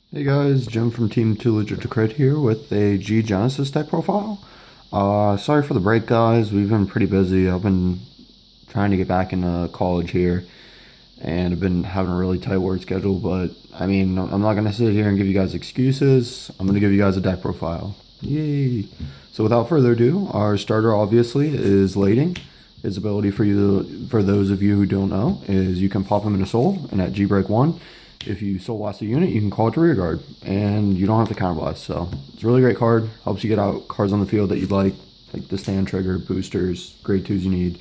Hey guys, Jim from Team Too Legit to Crit here with a G Genesis type profile. Sorry for the break, guys. We've been pretty busy. I've been trying to get back into college here, and I've been having a really tight work schedule. But I mean, I'm not gonna sit here and give you guys excuses. I'm gonna give you guys a deck profile. Yay! So without further ado, our starter obviously is Lading. His ability for those of you who don't know, is you can pop him into Soul, and at G break 1, if you Soul Blast a unit, you can call it to rear guard, and you don't have to counter blast. So it's a really great card. Helps you get out cards on the field that you'd like the stand trigger, boosters, grade 2s you need.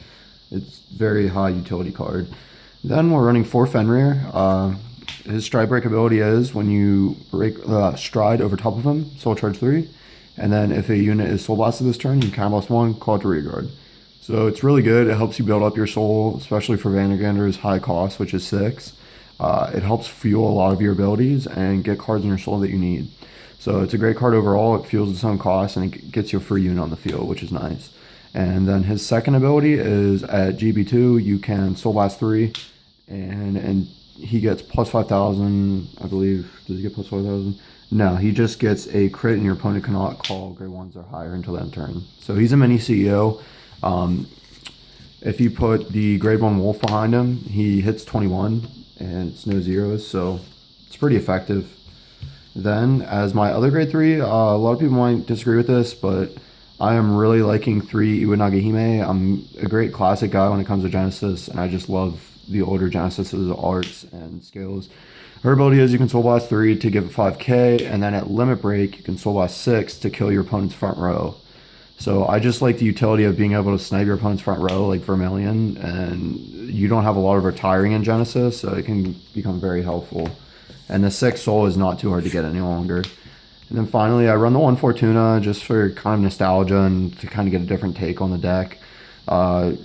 It's very high utility card. Then we're running 4 Fenrir. His stride break ability is when you break stride over top of him, Soul Charge 3, and then if a unit is Soul Blasted this turn, you can counter blast 1, call it to rear guard. So it's really good. It helps you build up your soul, especially for Vanguard's high cost, which is 6. It helps fuel a lot of your abilities and get cards in your soul that you need. So it's a great card overall. It fuels its own cost and it gets you a free unit on the field, which is nice. And then his second ability is at GB2, you can Soul Blast 3, and he gets plus 5,000, I believe. Does he get plus 5,000? No, he just gets a crit and your opponent cannot call grade 1s or higher until end turn. So he's a mini CEO. If you put the grade 1 wolf behind him, he hits 21 and it's no zeros, so it's pretty effective. Then, as my other grade 3, a lot of people might disagree with this, but I am really liking 3 Iwanagahime. I'm a great classic guy when it comes to Genesis, and I just love the older Genesis's arts and skills. Her ability is you can Soul Blast 3 to give it 5k, and then at Limit Break, you can Soul Blast 6 to kill your opponent's front row. So I just like the utility of being able to snipe your opponent's front row like Vermilion, and you don't have a lot of retiring in Genesis, so it can become very helpful. And the 6 soul is not too hard to get any longer. And then finally, I run the 1 Fortuna just for kind of nostalgia and to kind of get a different take on the deck.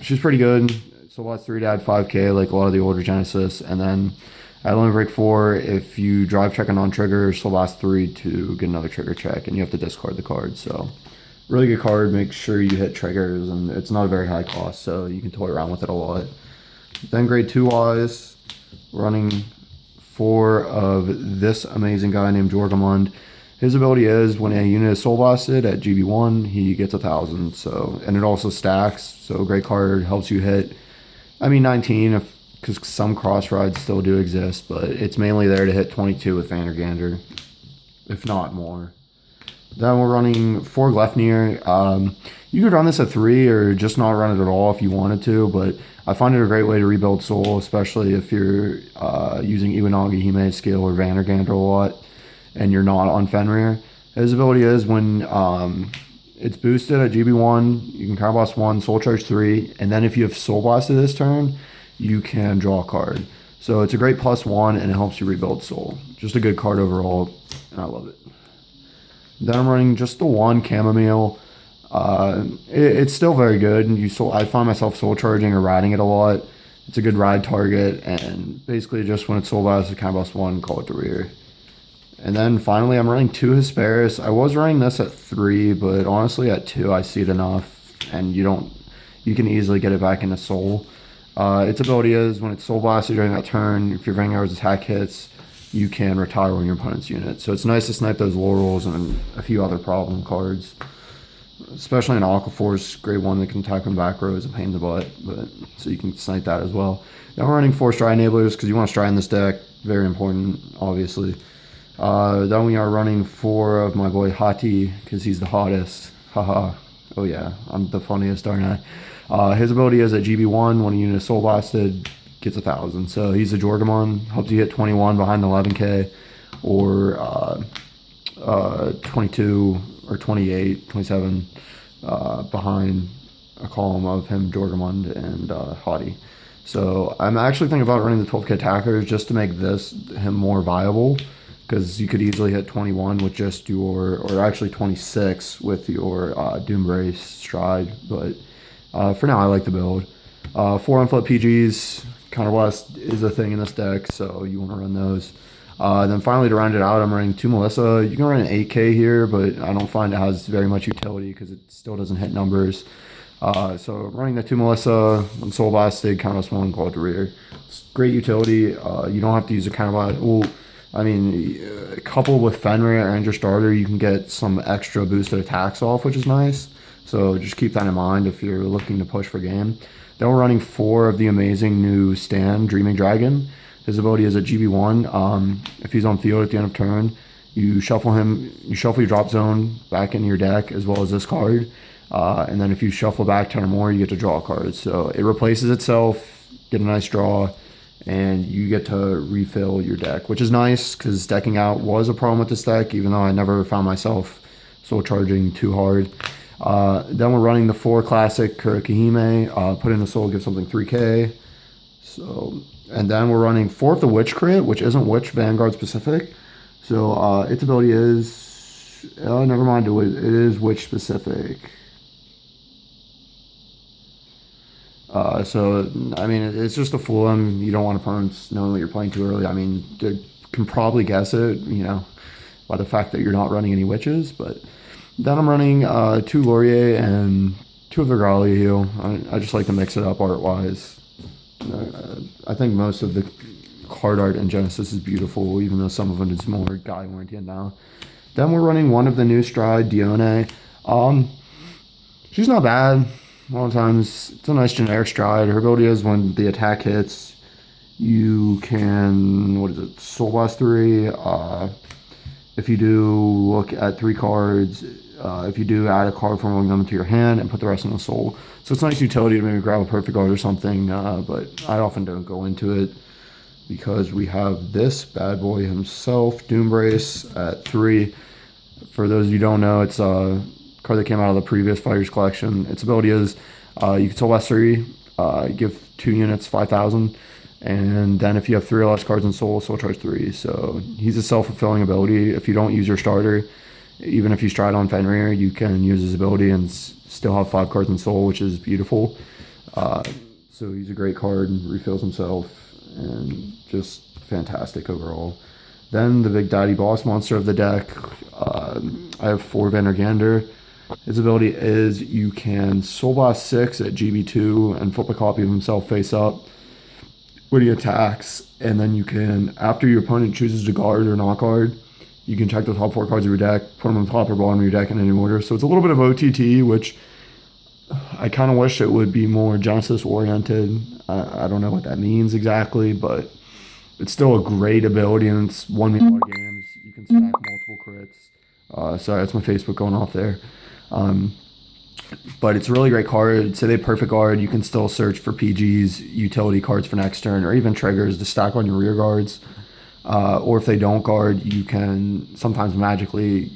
She's pretty good. Soul Blast 3 to add 5k like a lot of the older Genesis. And then at Limit Break 4, if you drive check a non-trigger, Soul Blast 3 to get another trigger check, and you have to discard the card. So really good card. Make sure you hit triggers, and it's not a very high cost, so you can toy around with it a lot. Then grade 2 wise, running 4 of this amazing guy named Jorgamund. His ability is when a unit is soul blasted at GB1, he gets 1,000. So, and it also stacks. So great card, helps you hit. I mean 19, because some cross rides still do exist, but it's mainly there to hit 22 with Vanguard, if not more. Then we're running 4 Gleipnir. You could run this at 3 or just not run it at all if you wanted to, but I find it a great way to rebuild soul, especially if you're using Iwanagahime skill or Vanguard a lot and you're not on Fenrir. His ability is when it's boosted at GB1, you can counter blast 1, soul charge 3, and then if you have soul blasted this turn, you can draw a card. So it's a great +1 and it helps you rebuild soul. Just a good card overall, and I love it. Then I'm running just the 1 chamomile. It's still very good. I find myself soul charging or riding it a lot. It's a good ride target, and basically just when it's soul blast, it kind of blast 1, call it to rear. And then finally, I'm running 2 Hesperus. I was running this at 3, but honestly at 2 I see it enough, and you can easily get it back into soul. Its ability is when it's soul blasted during that turn, if your Vanguard's attack hits, you can retire on your opponent's unit. So it's nice to snipe those laurels and a few other problem cards. Especially in Aquaforce, grade 1 that can attack on back row is a pain in the butt, but so you can snipe that as well. Now we're running 4 stride enablers because you want to stride in this deck. Very important, obviously. Then we are running 4 of my boy Hati because he's the hottest. Haha. Oh yeah, I'm the funniest, aren't I? His ability is at GB1 when a unit is soul blasted, gets 1,000. So he's a Jorgamon, helps you hit 21 behind 11k, or 22 or 28, 27 behind a column of him, Jorgamund, and Haughty. So I'm actually thinking about running the 12k attackers just to make him more viable, because you could easily hit 21 with just or actually 26 with your Doom Brace stride. But for now, I like the build. 4 unflip PGs. Counterblast is a thing in this deck, so you want to run those. Then finally, to round it out, I'm running 2 Melissa. You can run an 8k here, but I don't find it has very much utility because it still doesn't hit numbers. So running the 2 Melissa, when soul blasted, counterblast 1, call it to rear. It's great utility. You don't have to use a counterblast. Well, I mean, coupled with Fenrir and your starter, you can get some extra boosted attacks off, which is nice. So just keep that in mind if you're looking to push for game. Then we're running 4 of the amazing new Stan, Dreaming Dragon. His ability is a GB1. If he's on field at the end of turn, you shuffle him. You shuffle your drop zone back into your deck as well as this card. And then if you shuffle back 10 or more, you get to draw a card. So it replaces itself, get a nice draw, and you get to refill your deck, which is nice because decking out was a problem with this deck, even though I never found myself soul charging too hard. Then we're running the 4 classic Cardfight. Put in a soul, give something 3k. So, and then we're running 4 of the Witch crit, which isn't Witch Vanguard specific. So its ability is, never mind, it is Witch specific. So, I mean, it's just a fool him. You don't want opponents knowing what you're playing too early. I mean, they can probably guess it, you know, by the fact that you're not running any witches. But then I'm running 2 Laurier and 2 of the Gralia heal. I just like to mix it up art-wise. I think most of the card art in Genesis is beautiful, even though some of it is more guy-oriented now. Then we're running 1 of the new Stride, Dione. She's not bad. A lot of times, it's a nice generic Stride. Her ability is when the attack hits, you can, what is it, Soul Blast 3. If you do, look at 3 cards. If you do, add a card from one of them to your hand and put the rest in the soul. So it's a nice utility to maybe grab a perfect guard or something, but I often don't go into it because we have this bad boy himself, Doombrace, at 3. For those of you who don't know, it's a card that came out of the previous Fighters collection. Its ability is you can Soul Blast 3, give 2 units 5,000, and then if you have 3 or less cards in Soul Charge 3. So he's a self-fulfilling ability. If you don't use your starter, even if you stride on Fenrir, you can use his ability and still have 5 cards in Soul, which is beautiful. So he's a great card, refills himself, and just fantastic overall. Then the big daddy boss monster of the deck, I have 4 Vanguard. His ability is you can Soul Blast 6 at GB2 and flip a copy of himself face up when he attacks, and then you can, after your opponent chooses to guard or not guard, you can check the top 4 cards of your deck, put them on top or bottom of your deck in any order. So it's a little bit of OTT, which I kind of wish it would be more Genesis oriented. I don't know what that means exactly, but it's still a great ability, and it's won me a lot of games. You can stack multiple crits. Sorry, that's my Facebook going off there. But it's a really great card. Say they perfect guard, you can still search for PGs, utility cards for next turn, or even triggers to stack on your rear guards. Or if they don't guard, you can sometimes magically,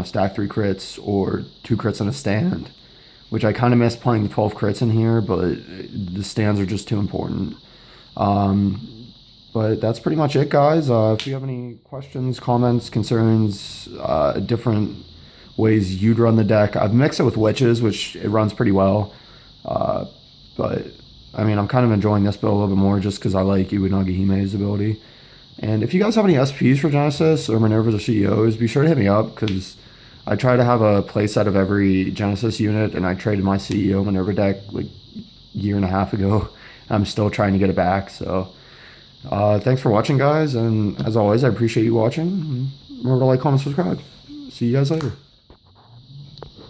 stack 3 crits or 2 crits in a stand, which I kind of miss playing the 12 crits in here, but the stands are just too important. But that's pretty much it, guys. If you have any questions, comments, concerns, different ways you'd run the deck, I've mixed it with witches, which it runs pretty well. But I mean, I'm kind of enjoying this build a little bit more just because I like Iwanagihime's ability. And if you guys have any SPs for Genesis or Minervas or CEOs, be sure to hit me up because I try to have a playset of every Genesis unit, and I traded my CEO Minerva deck like a year and a half ago. I'm still trying to get it back. So thanks for watching, guys, and as always, I appreciate you watching. Remember to like, comment, subscribe. See you guys later.